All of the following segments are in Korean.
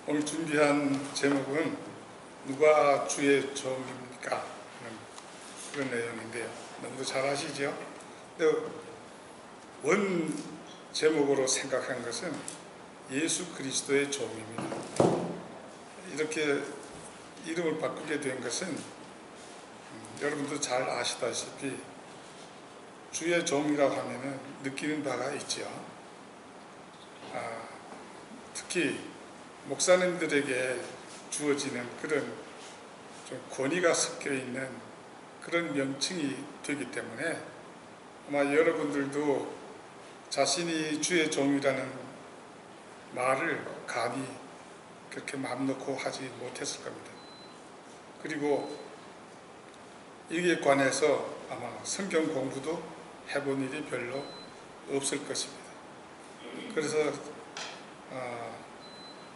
오늘 준비한 제목은 누가 주의 종입니까? 그런 내용인데요. 너무도 잘 아시죠? 근데 원 제목으로 생각한 것은 예수 그리스도의 종입니다. 이렇게 이름을 바꾸게 된 것은 여러분도 잘 아시다시피 주의 종이라고 하면은 느끼는 바가 있죠. 특히 목사님들에게 주어지는 그런 좀 권위가 섞여 있는 그런 명칭이 되기 때문에 아마 여러분들도 자신이 주의 종이라는 말을 감히 그렇게 마음 놓고 하지 못했을 겁니다. 그리고 이에 관해서 아마 성경 공부도 해본 일이 별로 없을 것입니다. 그래서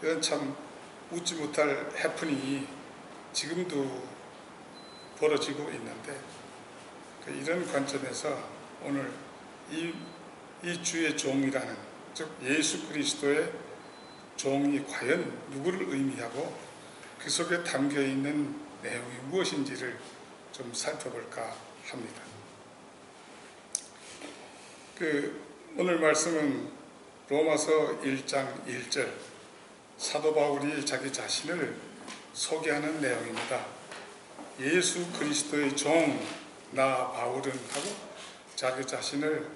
이런 참 웃지 못할 해프닝이 지금도 벌어지고 있는데 이런 관점에서 오늘 이 주의 종이라는, 즉 예수 그리스도의 종이 과연 누구를 의미하고 그 속에 담겨있는 내용이 무엇인지를 좀 살펴볼까 합니다. 오늘 말씀은 로마서 1장 1절 사도 바울이 자기 자신을 소개하는 내용입니다. 예수 그리스도의 종 나 바울은 하고 자기 자신을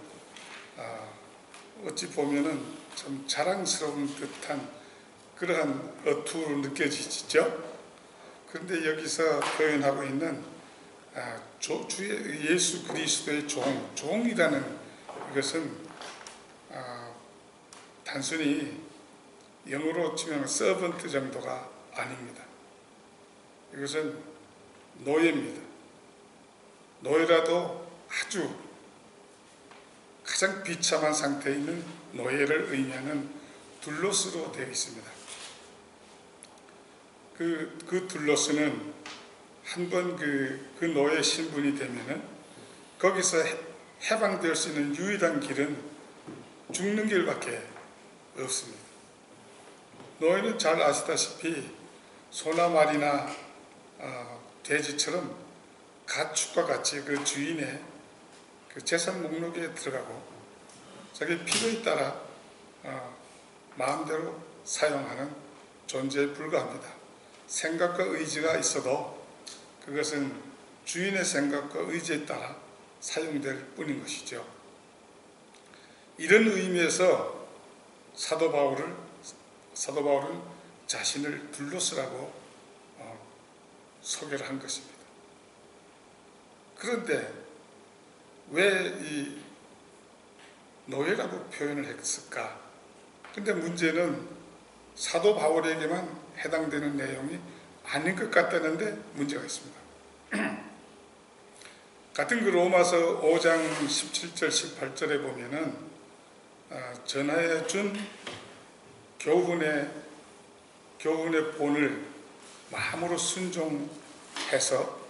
어찌 보면은 좀 자랑스러운 듯한 그러한 어투로 느껴지죠. 그런데 여기서 표현하고 있는 주의 예수 그리스도의 종이라는 이것은 단순히 영어로 치면 서번트 정도가 아닙니다. 이것은 노예입니다. 노예라도 아주 가장 비참한 상태에 있는 노예를 의미하는 둘로스로 되어 있습니다. 그 둘로스는 한번 그 노예 신분이 되면은 거기서 해방될 수 있는 유일한 길은 죽는 길밖에 없습니다. 노예는 잘 아시다시피 소나 말이나 돼지처럼 가축과 같이 그 주인의 그 재산 목록에 들어가고 자기 필요에 따라 마음대로 사용하는 존재에 불과합니다. 생각과 의지가 있어도 그것은 주인의 생각과 의지에 따라 사용될 뿐인 것이죠. 이런 의미에서 사도 바울은 자신을 둘로스라고 소개를 한 것입니다. 그런데 왜 이 노예라고 표현을 했을까? 근데 문제는 사도 바울에게만 해당되는 내용이 아닌 것 같다는데 문제가 있습니다. 같은 그 로마서 5장 17절 18절에 보면은 전하에 준 교훈의 본을 마음으로 순종해서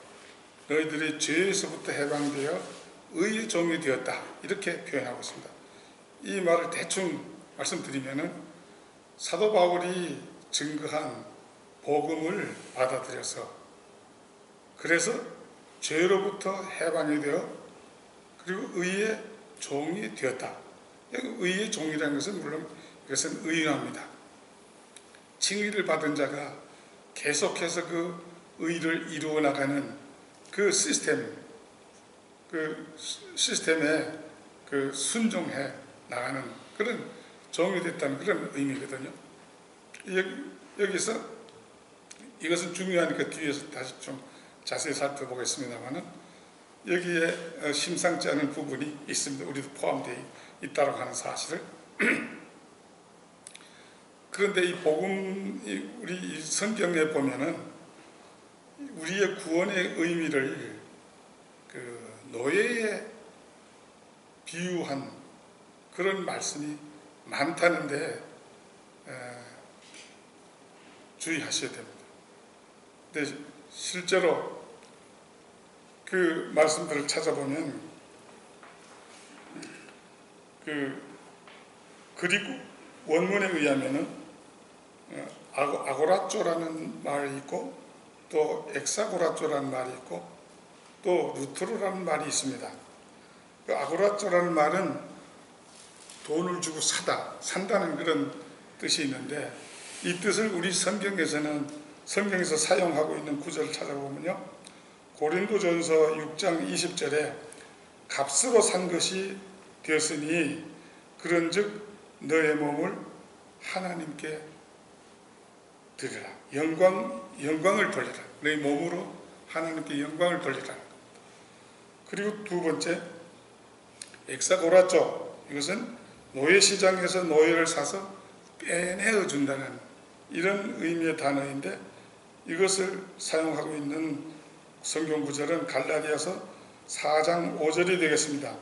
너희들이 죄에서부터 해방되어 의의 종이 되었다, 이렇게 표현하고 있습니다. 이 말을 대충 말씀드리면은 사도 바울이 증거한 복음을 받아들여서 그래서 죄로부터 해방이 되어 그리고 의의 종이 되었다. 의의 종이라는 것은 물론 이것은 의인합니다. 칭의를 받은 자가 계속해서 그 의를 이루어 나가는 그 시스템에 순종해 나가는 그런 종이 됐다는 그런 의미거든요. 여기서 이것은 중요하니까 뒤에서 다시 좀 자세히 살펴보겠습니다만은 여기에 심상치 않은 부분이 있습니다. 우리도 포함되어 있다고 하는 사실을. 그런데 이 복음, 우리 성경에 보면은 우리의 구원의 의미를 노예에 비유한 그런 말씀이 많다는데 주의하셔야 됩니다. 근데 실제로 그 말씀들을 찾아보면 그리고 원문에 의하면은 아고라쪼라는 말이 있고 또 엑사고라쪼라는 말이 있고 또 루트로라는 말이 있습니다. 그 아고라쪼라는 말은 돈을 주고 산다는 그런 뜻이 있는데, 이 뜻을 우리 성경에서 사용하고 있는 구절을 찾아보면요, 고린도전서 6장 20절에 값으로 산 것이 되었으니 그런즉 너의 몸을 하나님께 드리라. 영광을 돌리라. 너의 몸으로 하나님께 영광을 돌리라. 그리고 두 번째, 엑사고라쪼. 이것은 노예시장에서 노예를 사서 빼내어 준다는 이런 의미의 단어인데, 이것을 사용하고 있는 성경 구절은 갈라디아서 4장 5절이 되겠습니다.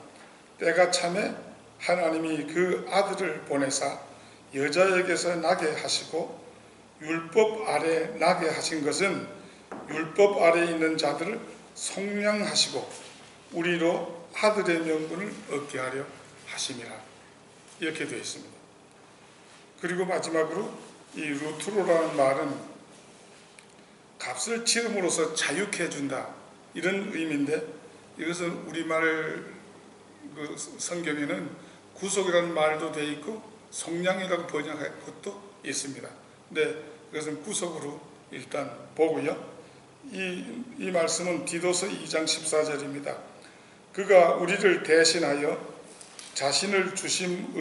때가 차매 하나님이 그 아들을 보내사 여자에게서 나게 하시고 율법 아래 나게 하신 것은 율법 아래 있는 자들을 속량하시고 우리로 아들의 명분을 얻게 하려 하심이라. 이렇게 되어 있습니다. 그리고 마지막으로 이 루트로라는 말은 값을 치름으로써 자유케 해준다, 이런 의미인데, 이것은 우리말 그 성경에는 구속이라는 말도 되어 있고 속량이라고 번역한 것도 있습니다. 근데 그것은 구속으로 일단 보고요. 이 말씀은 디도서 2장 14절입니다. 그가 우리를 대신하여 자신을 주심은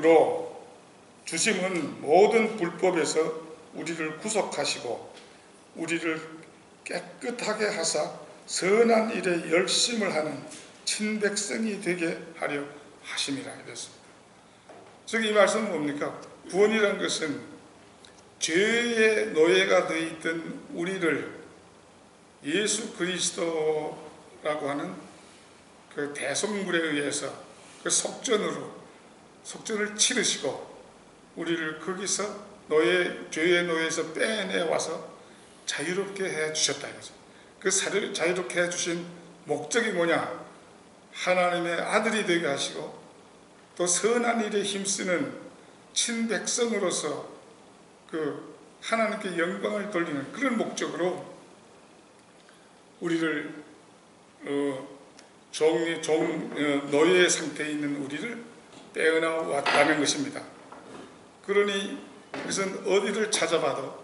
모든 불법에서 우리를 구속하시고 우리를 깨끗하게 하사 선한 일에 열심을 하는 친백성이 되게 하려 하심이라 이랬습니다. 즉 이 말씀은 뭡니까? 구원이라는 것은 죄의 노예가 되어 있던 우리를 예수 그리스도라고 하는 그 대속물에 의해서 그 속전을 치르시고 우리를 거기서 죄의 노예에서 빼내와서 자유롭게 해주셨다 이거죠. 그 자유롭게 해주신 목적이 뭐냐? 하나님의 아들이 되게 하시고 또 선한 일에 힘쓰는 친백성으로서 그 하나님께 영광을 돌리는 그런 목적으로 우리를 노예 상태에 있는 우리를 빼어나 왔다는 것입니다. 그러니 그것은 어디를 찾아봐도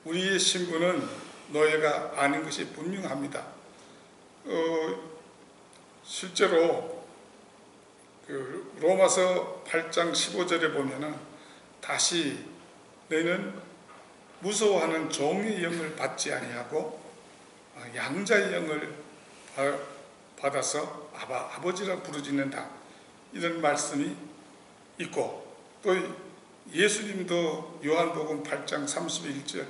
우리의 신분은 노예가 아닌 것이 분명합니다. 실제로 그 로마서 8장 15절에 보면은 다시 너희는 무서워하는 종의 영을 받지 아니하고 양자의 영을 받아서 아버지라 부르짖는다, 이런 말씀이 있고, 또 예수님도 요한복음 8장 31절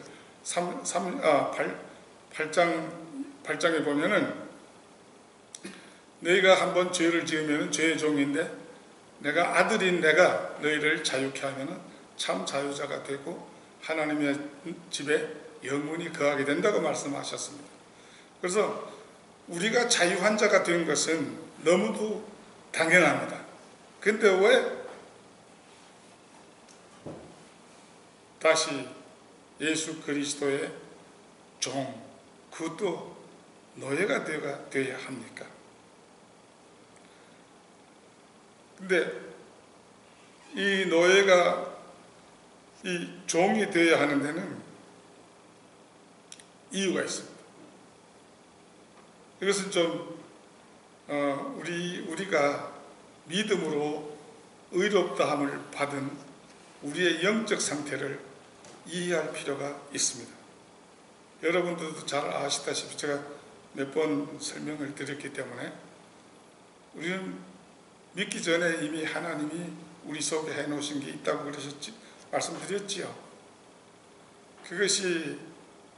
8장에 보면은 너희가 한번 죄를 지으면 죄의 종인데 내가 아들인 내가 너희를 자유케 하면 참 자유자가 되고 하나님의 집에 영원히 거하게 된다고 말씀하셨습니다. 그래서 우리가 자유한 자가 된 것은 너무도 당연합니다. 근데 왜 다시 예수 그리스도의 종, 그것도 노예가 되어야 합니까? 근데 이 노예가 이 종이 되어야 하는 데는 이유가 있습니다. 이것은 좀 우리가 믿음으로 의롭다함을 받은 우리의 영적 상태를 이해할 필요가 있습니다. 여러분들도 잘 아시다시피 제가 몇 번 설명을 드렸기 때문에 우리는 믿기 전에 이미 하나님이 우리 속에 해놓으신 게 있다고 말씀드렸지요. 그것이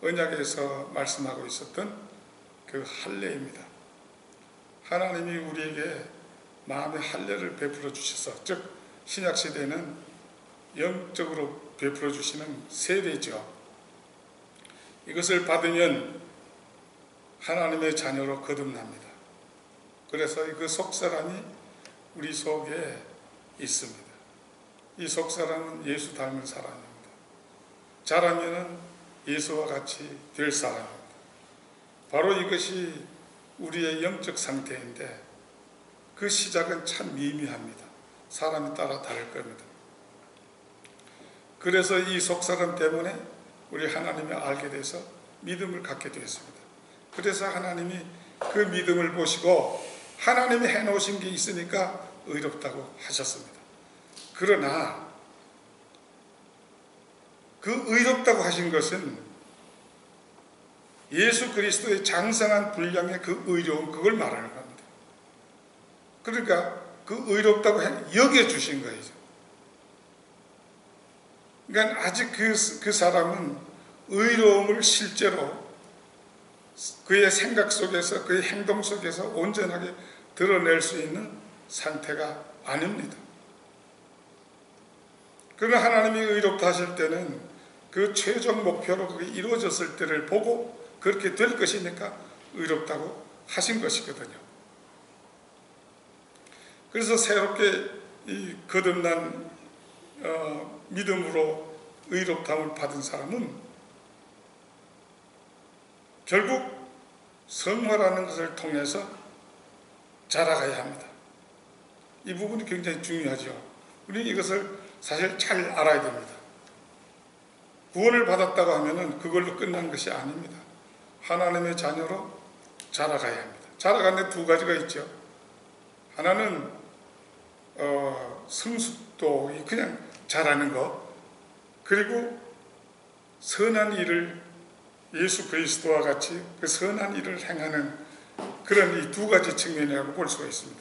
언약에서 말씀하고 있었던 그 할례입니다. 하나님이 우리에게 마음의 할례를 베풀어 주셔서, 즉 신약시대는 영적으로 베풀어 주시는 세례죠. 이것을 받으면 하나님의 자녀로 거듭납니다. 그래서 그 속사람이 우리 속에 있습니다. 이 속사람은 예수 닮은 사람입니다. 자라면은 예수와 같이 될 사람입니다. 바로 이것이 우리의 영적 상태인데 그 시작은 참 미미합니다. 사람에 따라 다를 겁니다. 그래서 이 속사람 때문에 우리 하나님을 알게 돼서 믿음을 갖게 되었습니다. 그래서 하나님이 그 믿음을 보시고 하나님이 해놓으신 게 있으니까 의롭다고 하셨습니다. 그러나 그 의롭다고 하신 것은 예수 그리스도의 장성한 분량의 그 의로움, 그걸 말하는 겁니다. 그러니까 그 의롭다고 여겨주신 거예요. 그러니까 아직 그 사람은 의로움을 실제로 그의 생각 속에서, 그의 행동 속에서 온전하게 드러낼 수 있는 상태가 아닙니다. 그러나 하나님이 의롭다 하실 때는 그 최종 목표로 그게 이루어졌을 때를 보고 그렇게 될 것이니까 의롭다고 하신 것이거든요. 그래서 새롭게 이 거듭난 믿음으로 의롭다함을 받은 사람은 결국 성화라는 것을 통해서 자라가야 합니다. 이 부분이 굉장히 중요하죠. 우리는 이것을 사실 잘 알아야 됩니다. 구원을 받았다고 하면은 그걸로 끝난 것이 아닙니다. 하나님의 자녀로 자라가야 합니다. 자라가는 두 가지가 있죠. 하나는 성숙도, 그냥 자라는 것, 그리고 선한 일을 예수 그리스도와 같이 그 선한 일을 행하는 그런 이 두 가지 측면이라고 볼 수가 있습니다.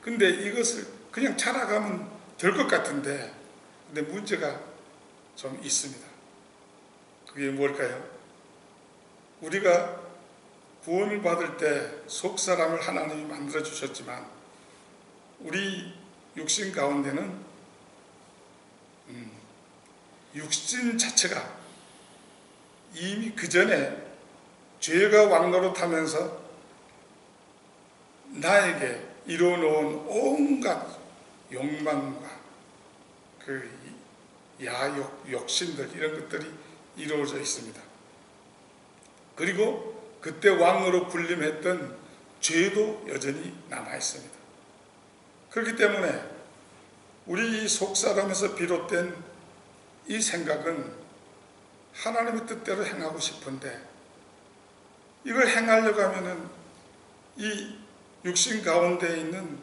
근데 이것을 그냥 자라가면 될 것 같은데, 근데 문제가 좀 있습니다. 그게 뭘까요? 우리가 구원을 받을 때 속사람을 하나님이 만들어 주셨지만 우리 육신 가운데는 육신 자체가 이미 그 전에 죄가 왕노릇하면서 나에게 이루어놓은 온갖 욕망과 그 야욕, 욕심들, 이런 것들이 이루어져 있습니다. 그리고 그때 왕으로 군림했던 죄도 여전히 남아 있습니다. 그렇기 때문에 우리 속사람에서 비롯된 이 생각은 하나님의 뜻대로 행하고 싶은데, 이걸 행하려고 하면은 이 육신 가운데 있는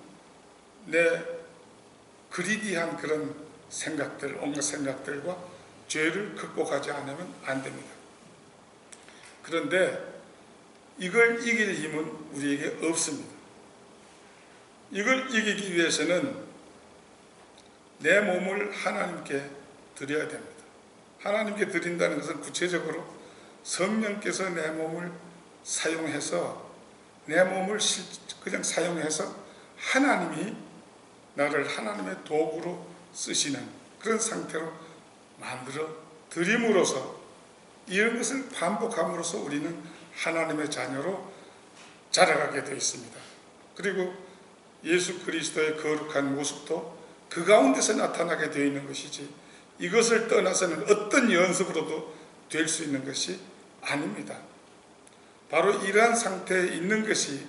내 그리디한 그런 생각들, 온갖 생각들과 죄를 극복하지 않으면 안 됩니다. 그런데 이걸 이길 힘은 우리에게 없습니다. 이걸 이기기 위해서는 내 몸을 하나님께 드려야 됩니다. 하나님께 드린다는 것은 구체적으로 성령께서 내 몸을 사용해서, 내 몸을 그냥 사용해서 하나님이 나를 하나님의 도구로 쓰시는 그런 상태로 만들어 드림으로써, 이런 것을 반복함으로써 우리는 하나님의 자녀로 자라가게 되어 있습니다. 그리고 예수 그리스도의 거룩한 모습도 그 가운데서 나타나게 되어 있는 것이지, 이것을 떠나서는 어떤 연습으로도 될 수 있는 것이 아닙니다. 바로 이러한 상태에 있는 것이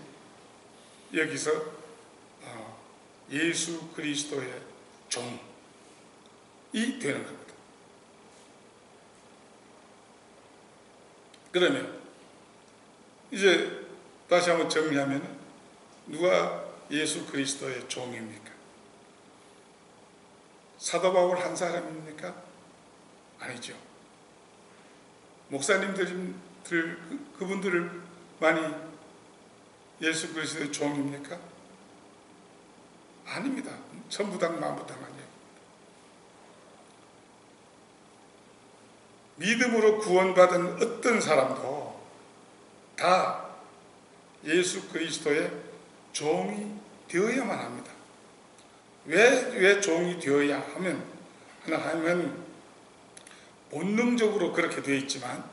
여기서 예수 그리스도의 종이 되는 겁니다. 그러면 이제 다시 한번 정리하면, 누가 예수 그리스도의 종입니까? 사도 바울 한 사람입니까? 아니죠. 목사님들 그분들을 많이 예수 그리스도의 종입니까? 아닙니다. 전부 다 만부당 아니에요. 믿음으로 구원받은 어떤 사람도 다 예수 그리스도의 종이 되어야만 합니다. 왜 종이 되어야 하면 본능적으로 그렇게 되어 있지만,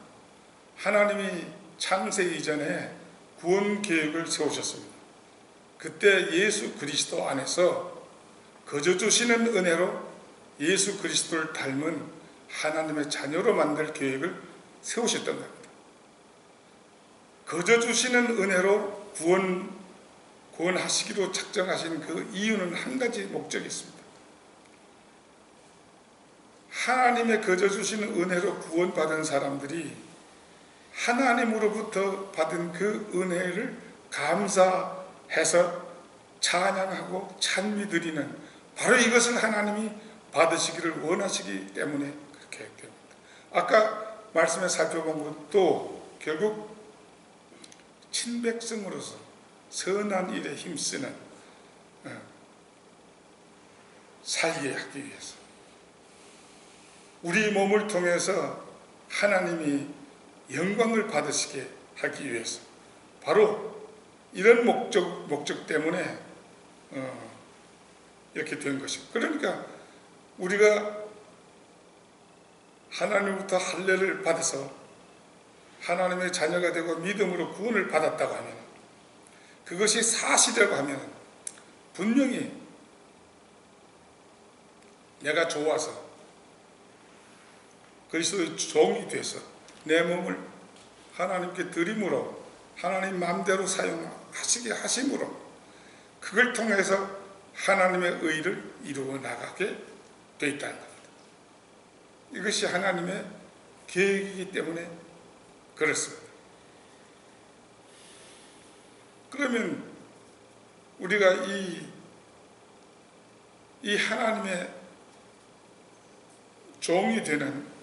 하나님이 창세 이전에 구원 계획을 세우셨습니다. 그때 예수 그리스도 안에서 거저 주시는 은혜로 예수 그리스도를 닮은 하나님의 자녀로 만들 계획을 세우셨던 겁니다. 거저 주시는 은혜로 구원하시기로 작정하신 그 이유는 한 가지 목적이 있습니다. 하나님의 거저 주시는 은혜로 구원받은 사람들이 하나님으로부터 받은 그 은혜를 감사해서 찬양하고 찬미드리는 바로 이것을 하나님이 받으시기를 원하시기 때문에 그렇게 됩니다. 아까 말씀에 살펴본 것도 결국 친백성으로서 선한 일에 힘쓰는 살게 하기 위해서 우리 몸을 통해서 하나님이 영광을 받으시게 하기 위해서 바로 이런 목적 때문에 이렇게 된 것입니다. 그러니까 우리가 하나님부터 할례를 받아서 하나님의 자녀가 되고 믿음으로 구원을 받았다고 하면 그것이 사실이라고 하면 분명히 내가 좋아서 그리스도의 종이 돼서 내 몸을 하나님께 드림으로 하나님 마음대로 사용하시게 하심으로 그걸 통해서 하나님의 의를 이루어 나가게 되어 있다는 겁니다. 이것이 하나님의 계획이기 때문에 그렇습니다. 그러면 우리가 이 하나님의 종이 되는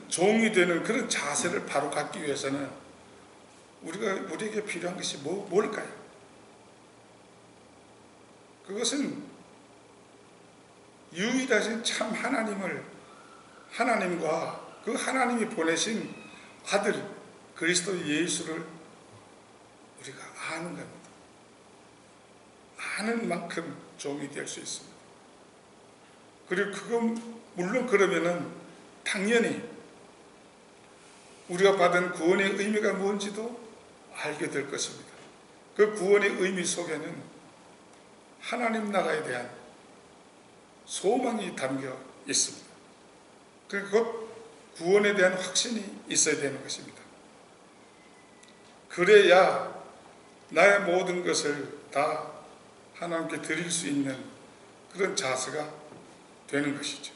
종이 되는 그런 자세를 바로 갖기 위해서는 우리에게 필요한 것이 뭘까요? 그것은 유일하신 참 하나님과 그 하나님이 보내신 아들 그리스도 예수를 우리가 아는 겁니다. 아는 만큼 종이 될 수 있습니다. 그리고 물론 그러면은 당연히 우리가 받은 구원의 의미가 뭔지도 알게 될 것입니다. 그 구원의 의미 속에는 하나님 나라에 대한 소망이 담겨 있습니다. 그 구원에 대한 확신이 있어야 되는 것입니다. 그래야 나의 모든 것을 다 하나님께 드릴 수 있는 그런 자세가 되는 것이죠.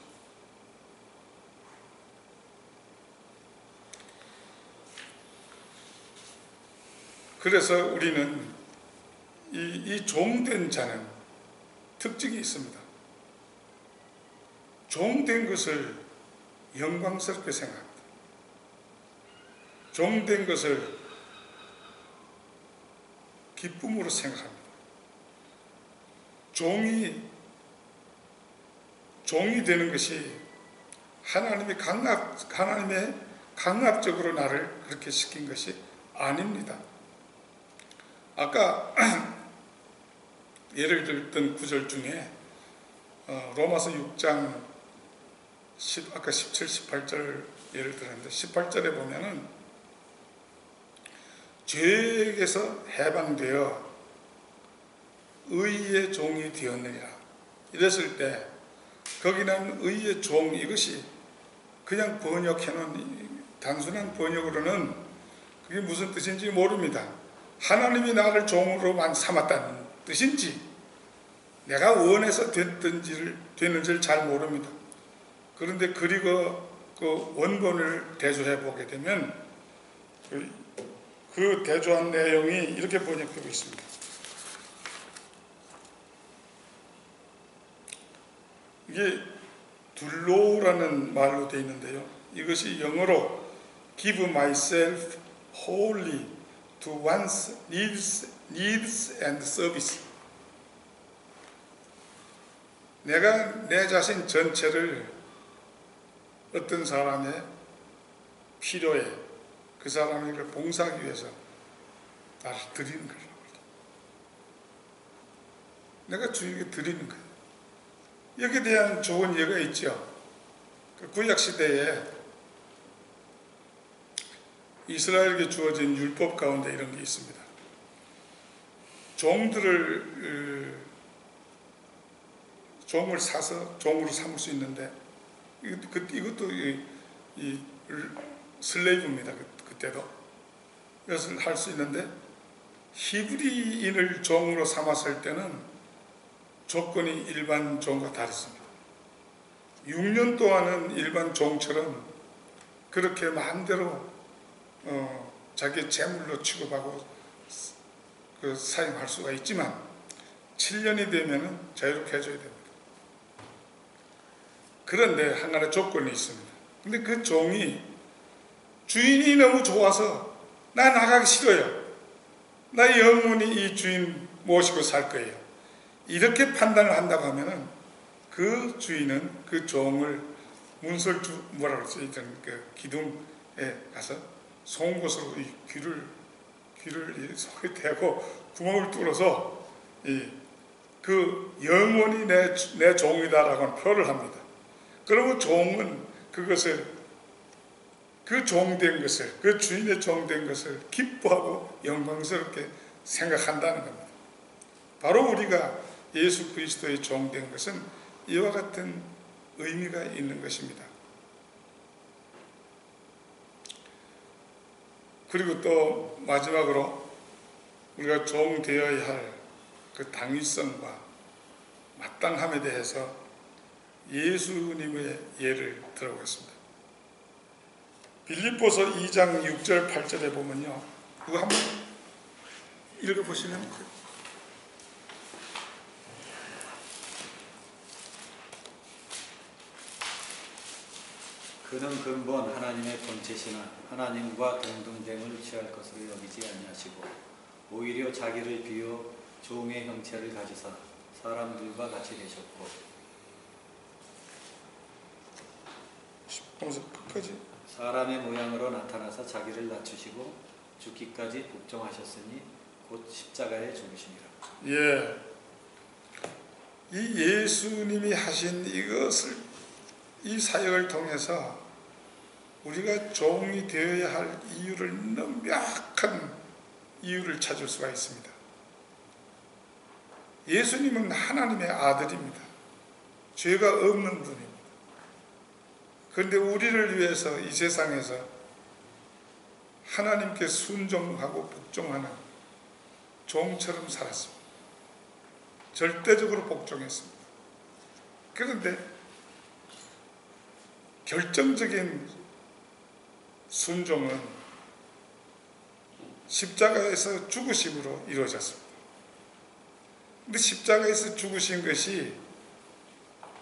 그래서 우리는 이 종된 자는 특징이 있습니다. 종된 것을 영광스럽게 생각합니다. 종된 것을 기쁨으로 생각합니다. 종이 되는 것이 하나님의 강압적으로 나를 그렇게 시킨 것이 아닙니다. 아까 예를 들었던 구절 중에 로마서 6장 아까 17, 18절 예를 들었는데 18절에 보면은 죄에게서 해방되어 의의 종이 되었느니라 이랬을 때 거기는 의의 종 이것이 그냥 번역해놓은 단순한 번역으로는 그게 무슨 뜻인지 모릅니다. 하나님이 나를 종으로만 삼았다는 뜻인지 내가 원해서 됐는지를 잘 모릅니다. 그런데 그리고 그 원본을 대조해 보게 되면 그 대조한 내용이 이렇게 번역되고 있습니다. 이게 둘로라는 말로 되어 있는데요. 이것이 영어로 give myself wholly to one's needs and service. 내가 내 자신 전체를 어떤 사람의 필요에 그 사람을 봉사하기 위해서 나를 드리는 거예요. 내가 주님께 드리는 거예요. 여기에 대한 좋은 예가 있죠. 그 구약시대에 이스라엘에게 주어진 율법 가운데 이런 게 있습니다. 종을 사서 종으로 삼을 수 있는데 이것도 이 슬레이브입니다. 그때도 이것을 할 수 있는데 히브리인을 종으로 삼았을 때는 조건이 일반 종과 다르습니다. 6년 동안은 일반 종처럼 그렇게 마음대로 자기 재물로 취급하고 사용할 수가 있지만 7년이 되면 자유롭게 해줘야 됩니다. 그런데 한 가지 조건이 있습니다. 근데 그 종이 주인이 너무 좋아서 나 나가기 싫어요. 나 영원히 이 주인 모시고 살 거예요. 이렇게 판단을 한다고 하면은 그 주인은 그 종을 뭐라 그러지? 그 기둥에 가서 송곳으로 이 귀를 속에 대고 구멍을 뚫어서 그 영원히 내 종이다라고 표를 합니다. 그러면 종은 그것을 그 종된 것을 그 주인의 종된 것을 기뻐하고 영광스럽게 생각한다는 겁니다. 바로 우리가 예수 그리스도의 종된 것은 이와 같은 의미가 있는 것입니다. 그리고 또 마지막으로 우리가 종 되어야 할 그 당위성과 마땅함에 대해서 예수님의 예를 들어보겠습니다. 빌립보서 2장 6절 8절에 보면요, 그거 한번 읽어보시면 그는 근본 하나님의 본체시나 하나님과 동등됨을 취할 것으로 여기지 아니하시고 오히려 자기를 비워 종의 형체를 가지사 사람들과 같이 되셨고. 끝까지. 사람의 모양으로 나타나서 자기를 낮추시고 죽기까지 복종하셨으니 곧 십자가에 죽으시니라. 예, 이 예수님이 하신 이것을 이 사역을 통해서 우리가 종이 되어야 할 이유를 너무 명확한 이유를 찾을 수가 있습니다. 예수님은 하나님의 아들입니다. 죄가 없는 분입니다. 그런데 우리를 위해서 이 세상에서 하나님께 순종하고 복종하는 종처럼 살았습니다. 절대적으로 복종했습니다. 그런데 결정적인 순종은 십자가에서 죽으심으로 이루어졌습니다. 근데 십자가에서 죽으신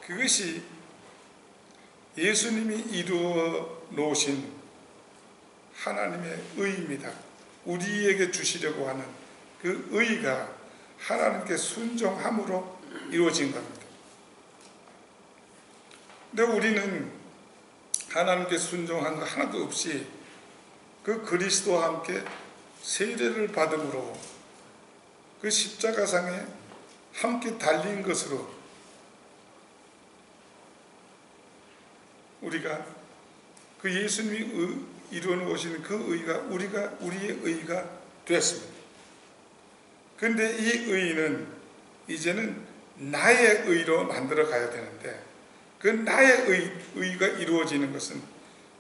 그것이 예수님이 이루어 놓으신 하나님의 의입니다. 우리에게 주시려고 하는 그 의가 하나님께 순종함으로 이루어진 겁니다. 근데 우리는 하나님께 순종한 거 하나도 없이 그 그리스도와 함께 세례를 받음으로 그 십자가상에 함께 달린 것으로 우리가 그 예수님이 이루어 놓으신 그 의가 우리의 의가 되었습니다. 그런데 이 의는 이제는 나의 의로 만들어 가야 되는데 그 나의 의가 이루어지는 것은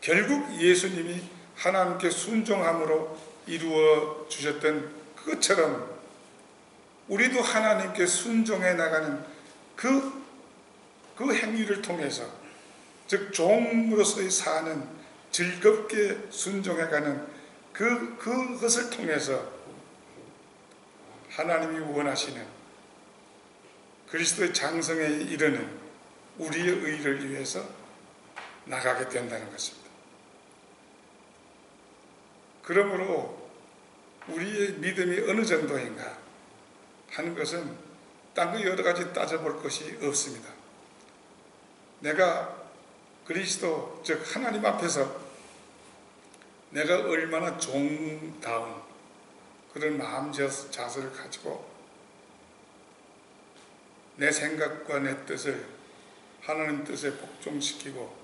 결국 예수님이 하나님께 순종함으로 이루어 주셨던 그것처럼 우리도 하나님께 순종해 나가는 그 행위를 통해서, 즉 종으로서의 사는 즐겁게 순종해가는 그것을 통해서 하나님이 원하시는 그리스도의 장성에 이르는 우리의 의를 위해서 나가게 된다는 것입니다. 그러므로 우리의 믿음이 어느 정도인가 하는 것은 딴 거 여러 가지 따져볼 것이 없습니다. 내가 그리스도, 즉 하나님 앞에서 내가 얼마나 종다운 그런 마음 자세를 가지고 내 생각과 내 뜻을 하나님 뜻에 복종시키고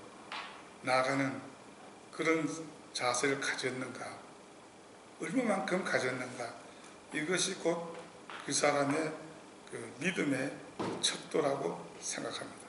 나아가는 그런 자세를 가졌는가, 얼마만큼 가졌는가, 이것이 곧 그 사람의 그 믿음의 척도라고 생각합니다.